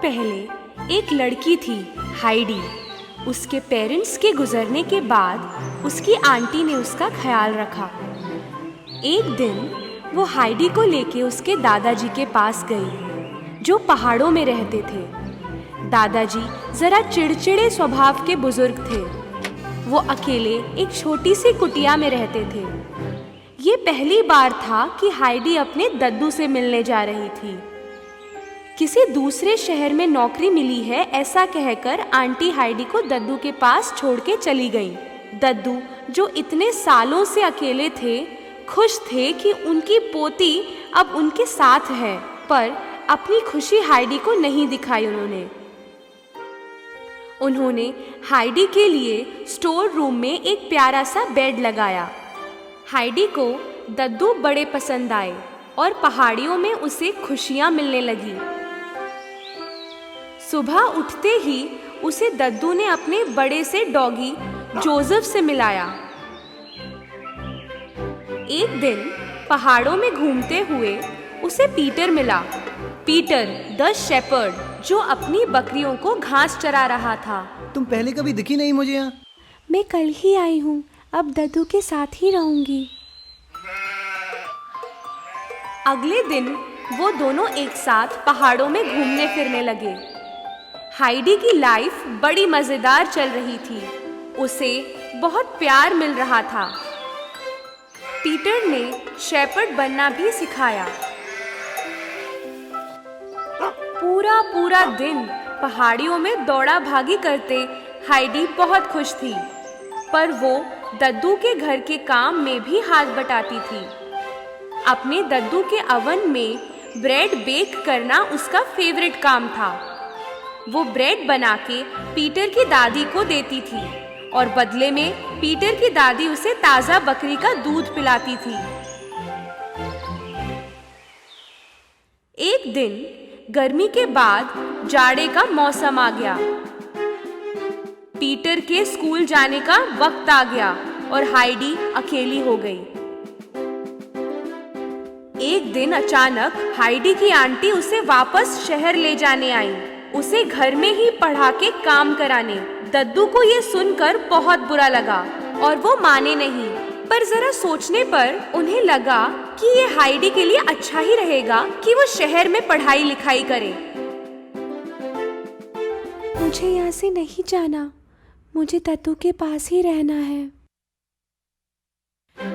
पहले एक लड़की थी, हाइडी। उसके पेरेंट्स के गुजरने के बाद उसकी आंटी ने उसका ख्याल रखा। एक दिन वो हाइडी को लेके उसके दादाजी के पास गई, जो पहाड़ों में रहते थे। दादाजी जरा चिड़चिड़े स्वभाव के बुजुर्ग थे। वो अकेले एक छोटी सी कुटिया में रहते थे। ये पहली बार था कि हाइडी अपने दद्दू से मिलने जा रही थी। किसी दूसरे शहर में नौकरी मिली है ऐसा कहकर आंटी हाइडी को दद्दू के पास छोड़ के चली गई। दद्दू, जो इतने सालों से अकेले थे, खुश थे कि उनकी पोती अब उनके साथ है, पर अपनी खुशी हाइडी को नहीं दिखाई। उन्होंने हाइडी के लिए स्टोर रूम में एक प्यारा सा बेड लगाया। हाइडी को दद्दू बड़े पसंद आए और पहाड़ियों में उसे खुशियां मिलने लगी। सुबह उठते ही उसे दद्दू ने अपने बड़े से डॉगी जोसेफ से मिलाया। एक दिन पहाड़ों में घूमते हुए उसे पीटर मिला। पीटर द शेपर्ड, जो अपनी बकरियों को घास चरा रहा था। तुम पहले कभी दिखी नहीं मुझे यहाँ। मैं कल ही आई हूँ, अब दद्दू के साथ ही रहूंगी। अगले दिन वो दोनों एक साथ पहाड़ों में घूमने फिरने लगे। हाइडी की लाइफ बड़ी मजेदार चल रही थी। उसे बहुत प्यार मिल रहा था। पीटर ने शेपर्ड बनना भी सिखाया। पूरा दिन पहाड़ियों में दौड़ा भागी करते हाइडी बहुत खुश थी, पर वो दद्दू के घर के काम में भी हाथ बटाती थी। अपने दद्दू के अवन में ब्रेड बेक करना उसका फेवरेट काम था। वो ब्रेड बना के पीटर की दादी को देती थी और बदले में पीटर की दादी उसे ताज़ा बकरी का दूध पिलाती थी। एक दिन गर्मी के बाद जाड़े का मौसम आ गया। पीटर के स्कूल जाने का वक्त आ गया और हाइडी अकेली हो गई। एक दिन अचानक हाइडी की आंटी उसे वापस शहर ले जाने आई, उसे घर में ही पढ़ा के काम कराने। दद्दू को ये सुनकर बहुत बुरा लगा और वो माने नहीं, पर जरा सोचने पर उन्हें लगा कि ये हाइडी के लिए अच्छा ही रहेगा कि वो शहर में पढ़ाई लिखाई करे। मुझे यहाँ से नहीं जाना, मुझे दद्दू के पास ही रहना है।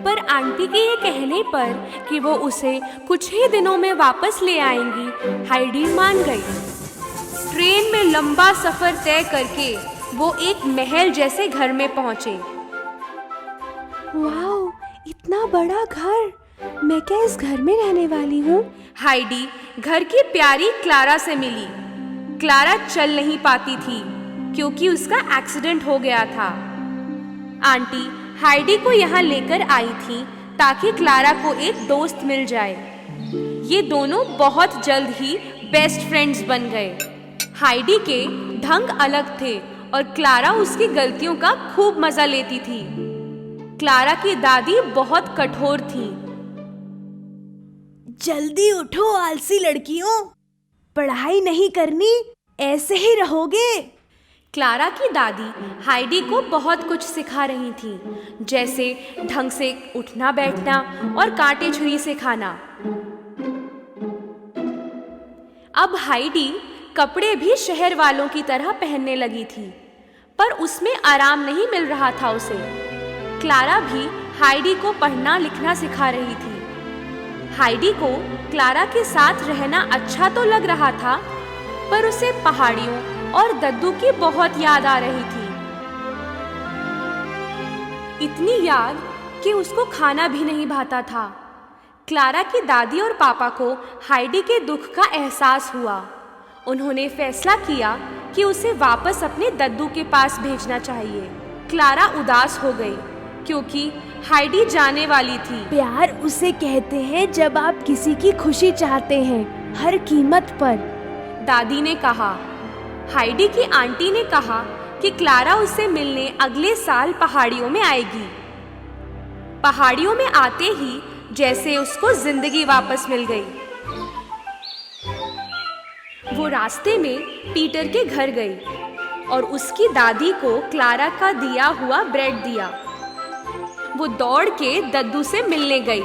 पर आंटी के ये कहने पर कि वो उसे कुछ ही दिनों में वापस ले आएंगी, हाइडी मान गई। ट्रेन में लंबा सफर तय करके वो एक महल जैसे घर में पहुंचे। वाओ, इतना बड़ा घर! मैं क्या इस घर में रहने वाली हूँ? हाइडी घर की प्यारी क्लारा से मिली। क्लारा चल नहीं पाती थी क्योंकि उसका एक्सीडेंट हो गया था। आंटी हाइडी को यहाँ लेकर आई थी ताकि क्लारा को एक दोस्त मिल जाए। ये दोनों बहुत जल्द ही बेस्ट फ्रेंड्स बन गए। हाइडी के ढंग अलग थे और क्लारा उसकी गलतियों का खूब मजा लेती थी। क्लारा की दादी बहुत कठोर थी। जल्दी उठो आलसी लड़कियों, पढ़ाई नहीं करनी, ऐसे ही रहोगे। क्लारा की दादी हाइडी को बहुत कुछ सिखा रही थी, जैसे ढंग से उठना बैठना और कांटे छुरी से खाना। अब हाइडी कपड़े भी शहर वालों की तरह पहनने लगी थी, पर उसमें आराम नहीं मिल रहा था उसे। क्लारा भी हाइडी को पढ़ना लिखना सिखा रही थी। हाइडी को क्लारा के साथ रहना अच्छा तो लग रहा था, पर उसे पहाड़ियों और दद्दू की बहुत याद आ रही थी। इतनी याद कि उसको खाना भी नहीं भाता था। क्लारा की दादी और पापा को हाइडी के दुख का एहसास हुआ। उन्होंने फैसला किया कि उसे वापस अपने दद्दू के पास भेजना चाहिए। क्लारा उदास हो गई क्योंकि हाइडी जाने वाली थी। प्यार उसे कहते हैं जब आप किसी की खुशी चाहते हैं, हर कीमत पर, दादी ने कहा। हाइडी की आंटी ने कहा कि क्लारा उससे मिलने अगले साल पहाड़ियों में आएगी। पहाड़ियों में आते ही जैसे उसको जिंदगी वापस मिल गई। वो रास्ते में पीटर के घर गई और उसकी दादी को क्लारा का दिया हुआ ब्रेड दिया। वो दौड़ के दद्दू से मिलने गई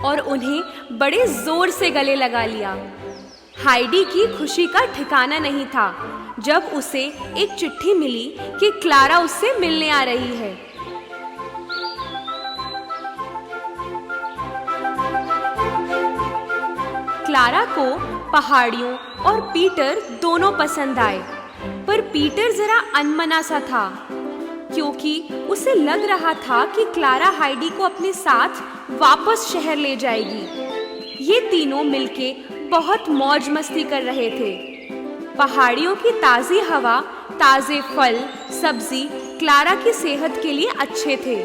और उन्हें बड़े जोर से गले लगा लिया। हाइडी की खुशी का ठिकाना नहीं था जब उसे एक चिट्ठी मिली कि क्लारा उससे मिलने आ रही है। क्लारा को पहाड़ियों और पीटर दोनों पसंद आए, पर पीटर जरा अनमना सा था क्योंकि उसे लग रहा था कि क्लारा हाइडी को अपने साथ वापस शहर ले जाएगी। ये तीनों मिलके बहुत मौज मस्ती कर रहे थे। पहाड़ियों की ताज़ी हवा, ताज़े फल, सब्जी क्लारा की सेहत के लिए अच्छे थे।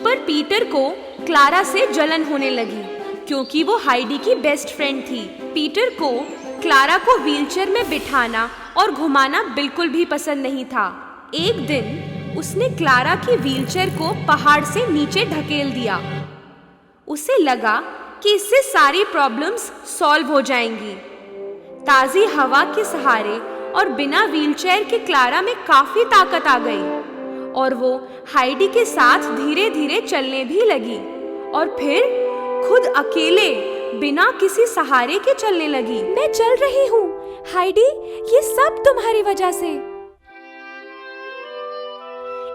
पर पीटर को क्लारा से जलन होने लगी क्योंकि वो हाइडी की बेस्ट फ्रेंड थी। पीटर को क्लारा को व्हीलचेयर में बिठाना और घुमाना बिल्कुल भी पसंद नहीं था। एक दिन उसने क्लारा की व्हीलचेयर को पहाड़ से नीचे ढकेल दिया। उसे लगा कि इससे सारी प्रॉब्लम्स सॉल्व हो जाएंगी। ताज़ी हवा के सहारे और बिना व्हीलचेयर के क्लारा में काफ़ी ताकत आ गई और वो हाइडी के साथ धीरे धीरे चलने भी लगी और फिर खुद अकेले बिना किसी सहारे के चलने लगी। मैं चल रही हूँ हाइडी, ये सब तुम्हारी वजह से।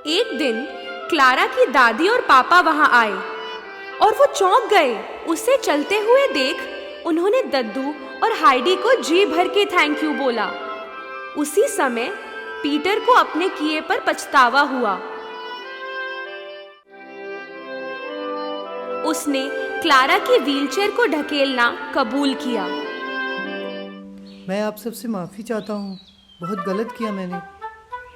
एक दिन क्लारा की दादी और पापा वहां आए और वो चौंक गए। उसे चलते हुए देख उन्होंने दद्दू और हाइडी को जी भर के थैंक यू बोला। उसी समय पीटर को अपने किए पर पछतावा हुआ। उसने क्लारा की व्हीलचेयर को ढकेलना कबूल किया। मैं आप सबसे माफ़ी चाहता हूँ, बहुत गलत किया मैंने।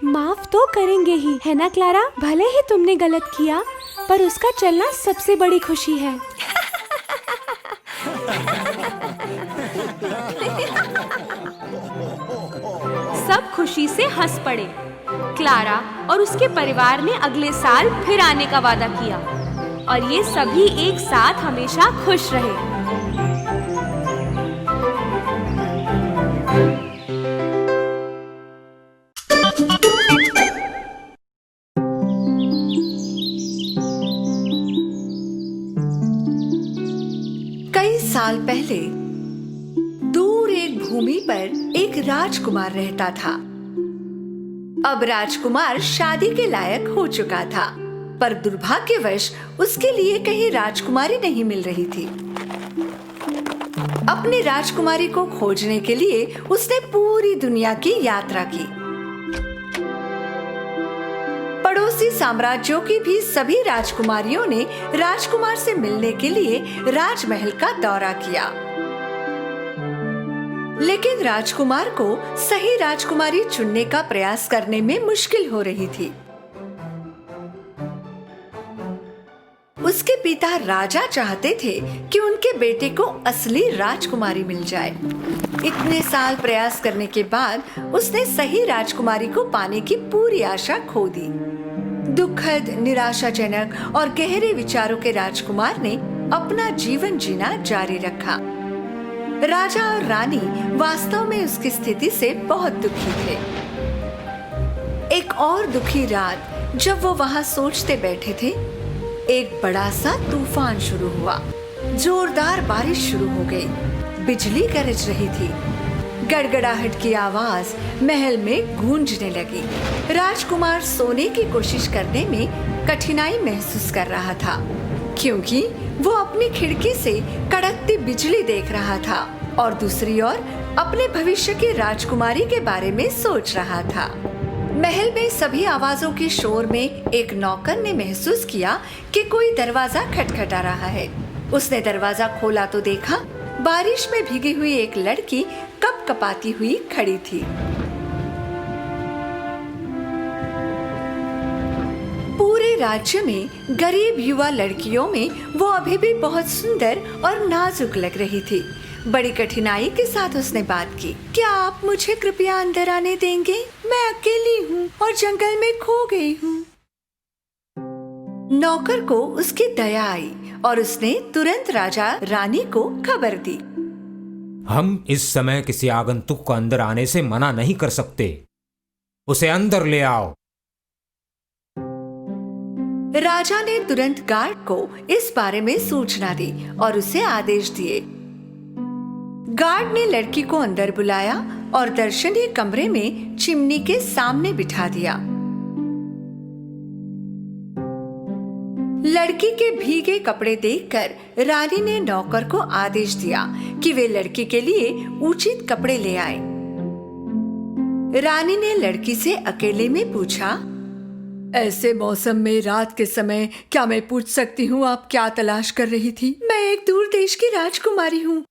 माफ तो करेंगे ही, है ना क्लारा? भले ही तुमने गलत किया, पर उसका चलना सबसे बड़ी खुशी है। सब खुशी से हंस पड़े। क्लारा और उसके परिवार ने अगले साल फिर आने का वादा किया और ये सभी एक साथ हमेशा खुश रहे। कई साल पहले दूर एक भूमि पर एक राजकुमार रहता था। अब राजकुमार शादी के लायक हो चुका था, पर दुर्भाग्यवश उसके लिए कहीं राजकुमारी नहीं मिल रही थी। अपनी राजकुमारी को खोजने के लिए उसने पूरी दुनिया की यात्रा की। पड़ोसी साम्राज्यों की भी सभी राजकुमारियों ने राजकुमार से मिलने के लिए राजमहल का दौरा किया, लेकिन राजकुमार को सही राजकुमारी चुनने का प्रयास करने में मुश्किल हो रही थी। उसके पिता राजा चाहते थे कि उनके बेटे को असली राजकुमारी मिल जाए। इतने साल प्रयास करने के बाद उसने सही राजकुमारी को पाने की पूरी आशा खो दी। दुखद, निराशाजनक और गहरे विचारों के राजकुमार ने अपना जीवन जीना जारी रखा। राजा और रानी वास्तव में उसकी स्थिति से बहुत दुखी थे। एक और दुखी रात जब वो वहाँ सोचते बैठे थे, एक बड़ा सा तूफान शुरू हुआ। जोरदार बारिश शुरू हो गई, बिजली गरज रही थी, गड़गड़ाहट की आवाज महल में गूंजने लगी। राजकुमार सोने की कोशिश करने में कठिनाई महसूस कर रहा था, क्योंकि वो अपनी खिड़की से कड़कती बिजली देख रहा था और दूसरी ओर अपने भविष्य की राजकुमारी के बारे में सोच रहा था। महल में सभी आवाजों के शोर में एक नौकर ने महसूस किया कि कोई दरवाजा खटखटा रहा है। उसने दरवाजा खोला तो देखा बारिश में भीगी हुई एक लड़की कपकपाती हुई खड़ी थी। पूरे राज्य में गरीब युवा लड़कियों में वो अभी भी बहुत सुंदर और नाजुक लग रही थी। बड़ी कठिनाई के साथ उसने बात की। क्या आप मुझे कृपया अंदर आने देंगे? मैं अकेली हूँ और जंगल में खो गई हूँ। नौकर को उसकी दया आई और उसने तुरंत राजा रानी को खबर दी। हम इस समय किसी आगंतुक को अंदर आने से मना नहीं कर सकते। उसे अंदर ले आओ। राजा ने तुरंत गार्ड को इस बारे में सूचना दी और उसे आदेश दिए। गार्ड ने लड़की को अंदर बुलाया और दर्शनीय कमरे में चिमनी के सामने बिठा दिया। लड़की के भीगे कपड़े देखकर रानी ने नौकर को आदेश दिया कि वे लड़की के लिए उचित कपड़े ले आए। रानी ने लड़की से अकेले में पूछा, ऐसे मौसम में रात के समय क्या मैं पूछ सकती हूँ आप क्या तलाश कर रही थी? मैं एक दूर देश की राजकुमारी हूँ।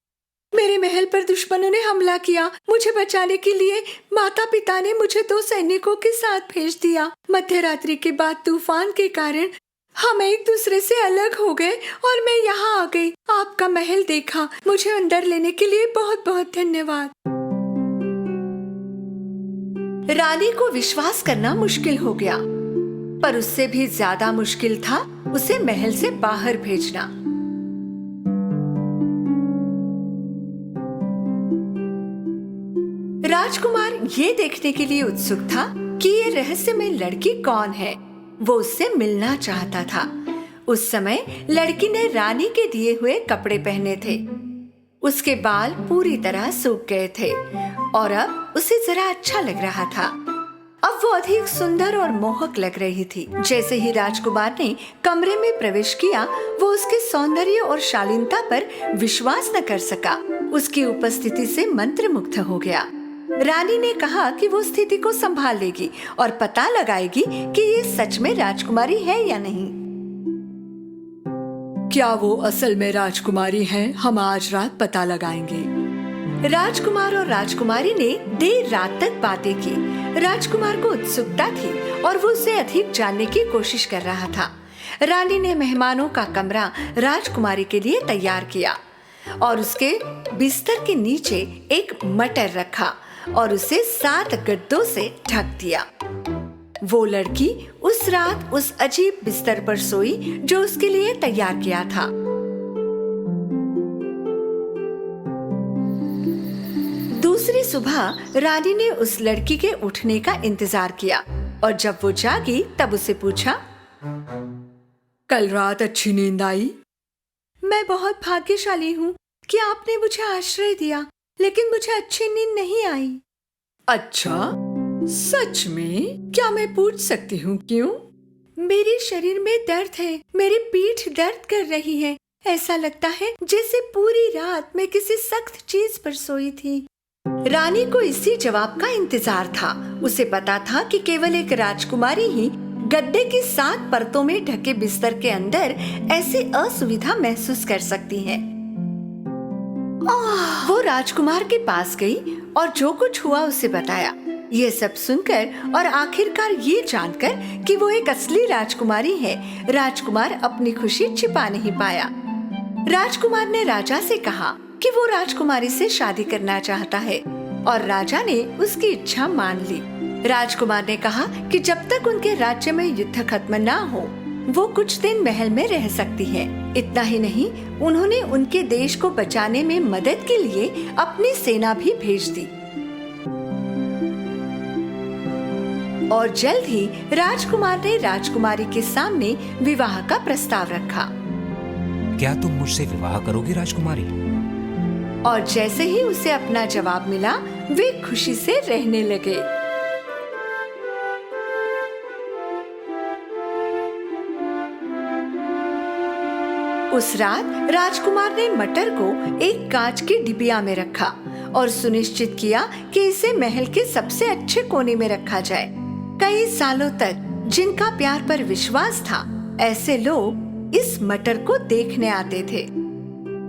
मेरे महल पर दुश्मनों ने हमला किया। मुझे बचाने के लिए माता पिता ने मुझे 2 सैनिकों के साथ भेज दिया। मध्य रात्रि के बाद तूफान के कारण हम एक दूसरे से अलग हो गए और मैं यहाँ आ गई। आपका महल देखा। मुझे अंदर लेने के लिए बहुत बहुत धन्यवाद। रानी को विश्वास करना मुश्किल हो गया, पर उससे भी ज्यादा मुश्किल था उसे महल से बाहर भेजना। राजकुमार ये देखने के लिए उत्सुक था कि ये रहस्यमय लड़की कौन है। वो उससे मिलना चाहता था। उस समय लड़की ने रानी के दिए हुए कपड़े पहने थे। उसके बाल पूरी तरह सूख गए थे और अब उसे जरा अच्छा लग रहा था। अब वो अधिक सुंदर और मोहक लग रही थी। जैसे ही राजकुमार ने कमरे में प्रवेश किया, वो उसके सौंदर्य और शालीनता पर विश्वास न कर सका। उसकी उपस्थिति से मंत्रमुग्ध हो गया। रानी ने कहा कि वो स्थिति को संभाल लेगी और पता लगाएगी कि ये सच में राजकुमारी है या नहीं। क्या वो असल में राजकुमारी है? हम आज रात पता लगाएंगे। राजकुमार और राजकुमारी ने देर रात तक बातें की। राजकुमार को उत्सुकता थी और वो उसे अधिक जानने की कोशिश कर रहा था। रानी ने मेहमानों का कमरा राजकुमारी के लिए तैयार किया और उसके बिस्तर के नीचे एक मटर रखा और उसे 7 गद्दों से ढक दिया। वो लड़की उस रात उस अजीब बिस्तर पर सोई जो उसके लिए तैयार किया था। दूसरी सुबह रानी ने उस लड़की के उठने का इंतजार किया और जब वो जागी तब उसे पूछा, कल रात अच्छी नींद आई? मैं बहुत भाग्यशाली हूँ कि आपने मुझे आश्रय दिया, लेकिन मुझे अच्छी नींद नहीं आई। अच्छा, सच में? क्या मैं पूछ सकती हूँ क्यों? मेरे शरीर में दर्द है। मेरी पीठ दर्द कर रही है। ऐसा लगता है जैसे पूरी रात मैं किसी सख्त चीज पर सोई थी। रानी को इसी जवाब का इंतजार था। उसे पता था कि केवल एक राजकुमारी ही गद्दे की 7 परतों में ढके बिस्तर के अंदर ऐसी असुविधा महसूस कर सकती है। वो राजकुमार के पास गई और जो कुछ हुआ उसे बताया। ये सब सुनकर और आखिरकार ये जानकर कि वो एक असली राजकुमारी है, राजकुमार अपनी खुशी छिपा नहीं पाया। राजकुमार ने राजा से कहा कि वो राजकुमारी से शादी करना चाहता है और राजा ने उसकी इच्छा मान ली। राजकुमार ने कहा कि जब तक उनके राज्य में युद्ध खत्म ना हो, वो कुछ दिन महल में रह सकती है। इतना ही नहीं, उन्होंने उनके देश को बचाने में मदद के लिए अपनी सेना भी भेज दी। और जल्द ही राजकुमार ने राजकुमारी के सामने विवाह का प्रस्ताव रखा। क्या तुम मुझसे विवाह करोगी राजकुमारी? और जैसे ही उसे अपना जवाब मिला, वे खुशी से रहने लगे। उस रात राजकुमार ने मटर को एक कांच की डिबिया में रखा और सुनिश्चित किया कि इसे महल के सबसे अच्छे कोने में रखा जाए। कई सालों तक जिनका प्यार पर विश्वास था, ऐसे लोग इस मटर को देखने आते थे।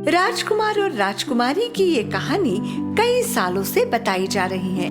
राजकुमार और राजकुमारी की ये कहानी कई सालों से बताई जा रही है।